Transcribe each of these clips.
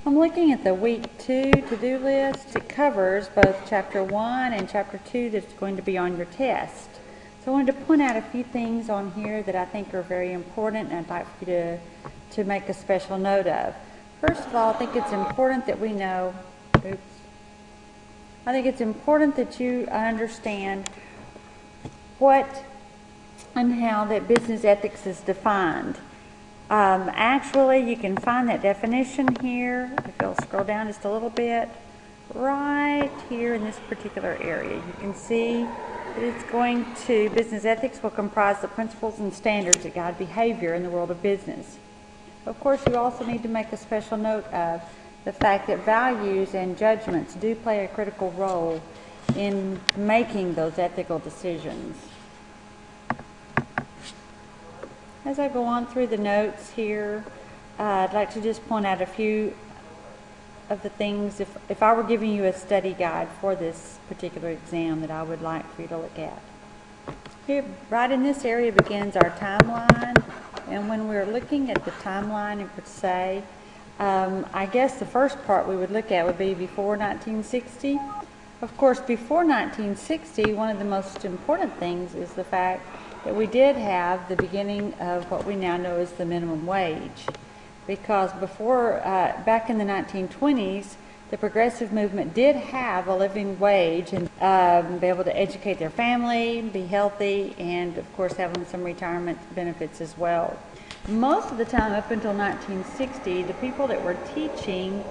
I'm looking at the week 2 to-do list. It covers both chapter 1 and chapter 2 that's going to be on your test. So I wanted to point out a few things on here that I think are very important and I'd like for you to make a special note of. First of all, I think it's important that we know, I think it's important that you understand what and how that business ethics is defined. Actually, you can find that definition here, if you'll scroll down just a little bit, right here in this particular area. You can see that it's going to, business ethics will comprise the principles and standards that guide behavior in the world of business. Of course, you also need to make a special note of the fact that values and judgments do play a critical role in making those ethical decisions. As I go on through the notes here, I'd like to just point out a few of the things, if I were giving you a study guide for this particular exam, that I would like for you to look at. Here, right in this area begins our timeline, and when we're looking at the timeline per se, I guess the first part we would look at would be before 1960. Of course, before 1960, one of the most important things is the fact that we did have the beginning of what we now know as the minimum wage. Because before, back in the 1920s, the progressive movement did have a living wage and be able to educate their family, be healthy, and of course having some retirement benefits as well. Most of the time up until 1960, the people that were teaching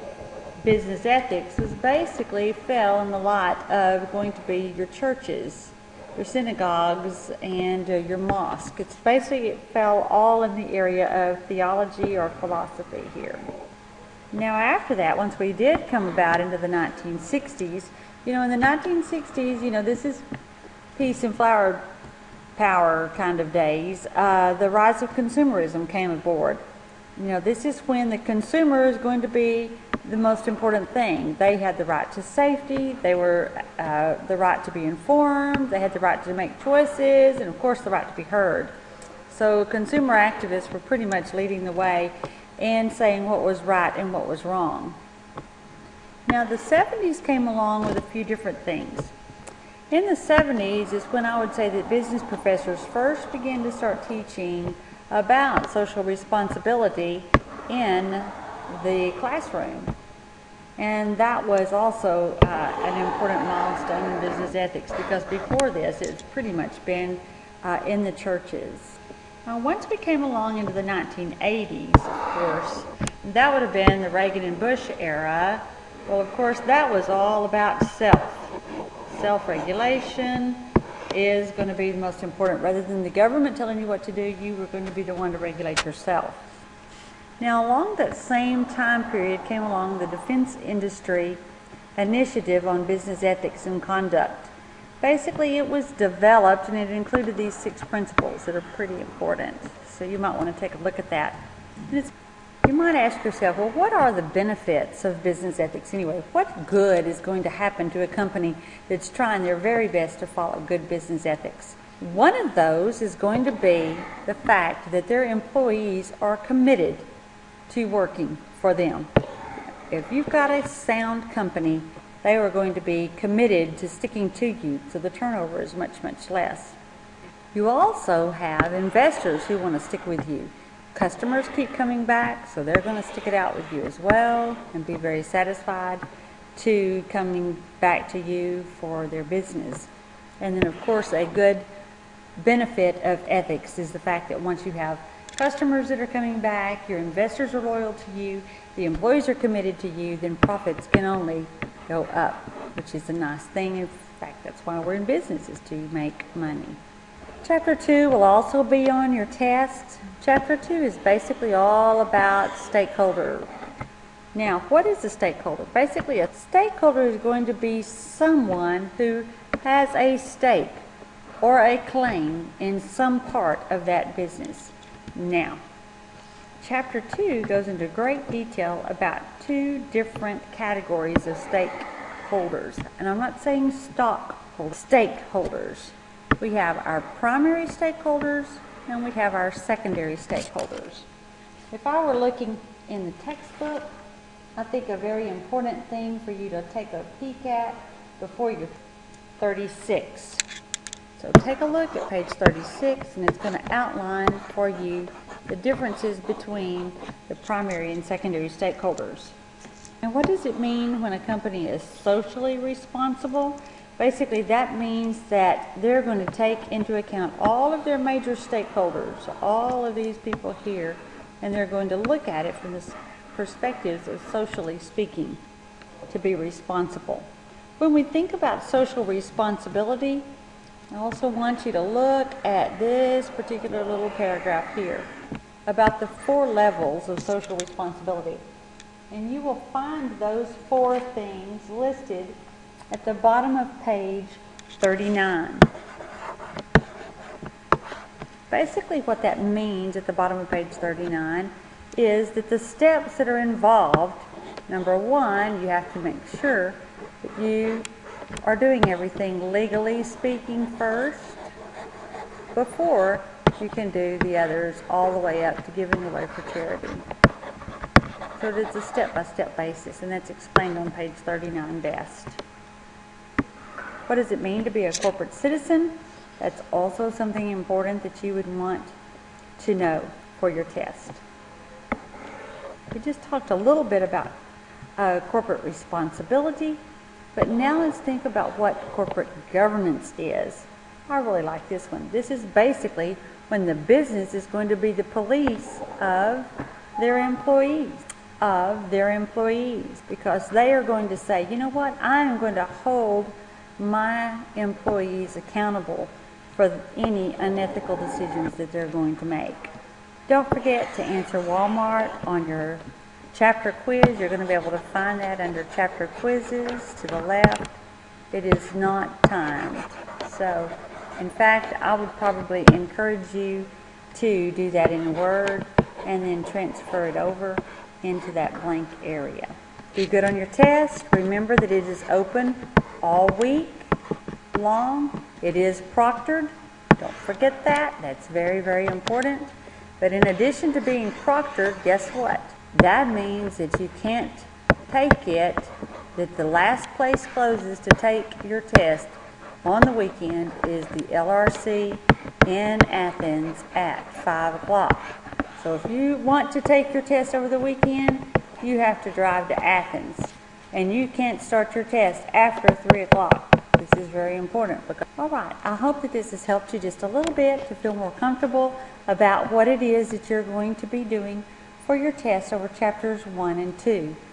business ethics was basically fell in the lot of going to be your churches, your synagogues, and your mosque. It's basically, it fell all in the area of theology or philosophy here. Now after that, once we did come about into the 1960s, in the 1960s, this is peace and flower power kind of days. The rise of consumerism came aboard. This is when the consumer is going to be the most important thing. They had the right to safety, they were the right to be informed, they had the right to make choices, and of course the right to be heard. So consumer activists were pretty much leading the way and saying what was right and what was wrong. Now the 70s came along with a few different things. In the 70s is when I would say that business professors first began to start teaching about social responsibility in the classroom. And that was also an important milestone in business ethics, because before this it's pretty much been in the churches. Once we came along into the 1980s, of course, that would have been the Reagan and Bush era. Well, of course, that was all about self-regulation is going to be the most important. Rather than the government telling you what to do, you were going to be the one to regulate yourself. Now, along that same time period came along the Defense Industry Initiative on Business Ethics and Conduct. Basically, it was developed and it included these 6 principles that are pretty important. So you might want to take a look at that. You might ask yourself, well, what are the benefits of business ethics anyway? What good is going to happen to a company that's trying their very best to follow good business ethics? One of those is going to be the fact that their employees are committed to working for them. If you've got a sound company, they are going to be committed to sticking to you, so the turnover is much, much less. You also have investors who want to stick with you. Customers keep coming back, so they're going to stick it out with you as well and be very satisfied to coming back to you for their business. And then, of course, a good benefit of ethics is the fact that once you have customers that are coming back, your investors are loyal to you, the employees are committed to you, then profits can only go up, which is a nice thing. In fact, that's why we're in business, is to make money. Chapter 2 will also be on your test. Chapter 2 is basically all about stakeholder. Now, what is a stakeholder? Basically, a stakeholder is going to be someone who has a stake or a claim in some part of that business. Now, Chapter 2 goes into great detail about 2 different categories of stakeholders. And I'm not saying stockholders, stakeholders. We have our primary stakeholders and we have our secondary stakeholders. If I were looking in the textbook, I think a very important thing for you to take a peek at before you're 36. So take a look at page 36, and it's going to outline for you the differences between the primary and secondary stakeholders. And what does it mean when a company is socially responsible? Basically, that means that they're going to take into account all of their major stakeholders, all of these people here, and they're going to look at it from the perspectives of socially speaking, to be responsible. When we think about social responsibility, I also want you to look at this particular little paragraph here about the 4 levels of social responsibility. And you will find those 4 things listed at the bottom of page 39. Basically what that means at the bottom of page 39 is that the steps that are involved, number 1, you have to make sure that you are doing everything legally speaking first before you can do the others all the way up to giving away for charity. So it's a step-by-step basis, and that's explained on page 39 best. What does it mean to be a corporate citizen? That's also something important that you would want to know for your test. We just talked a little bit about corporate responsibility, but now let's think about what corporate governance is. I really like this one. This is basically when the business is going to be the police of their employees, because they are going to say, you know what, I am going to hold my employees accountable for any unethical decisions that they're going to make. Don't forget to answer Walmart on your chapter quiz. You're going to be able to find that under chapter quizzes to the left. It is not timed. So, in fact, I would probably encourage you to do that in Word and then transfer it over into that blank area. Do good on your test. Remember that it is open all week long. It is proctored. Don't forget that. That's very, very important. But in addition to being proctored, guess what? That means that you can't take it, that the last place closes to take your test on the weekend is the LRC in Athens at 5 o'clock. So if you want to take your test over the weekend, you have to drive to Athens. And you can't start your test after 3 o'clock. This is very important. All right, I hope that this has helped you just a little bit to feel more comfortable about what it is that you're going to be doing for your test over chapters 1 and 2.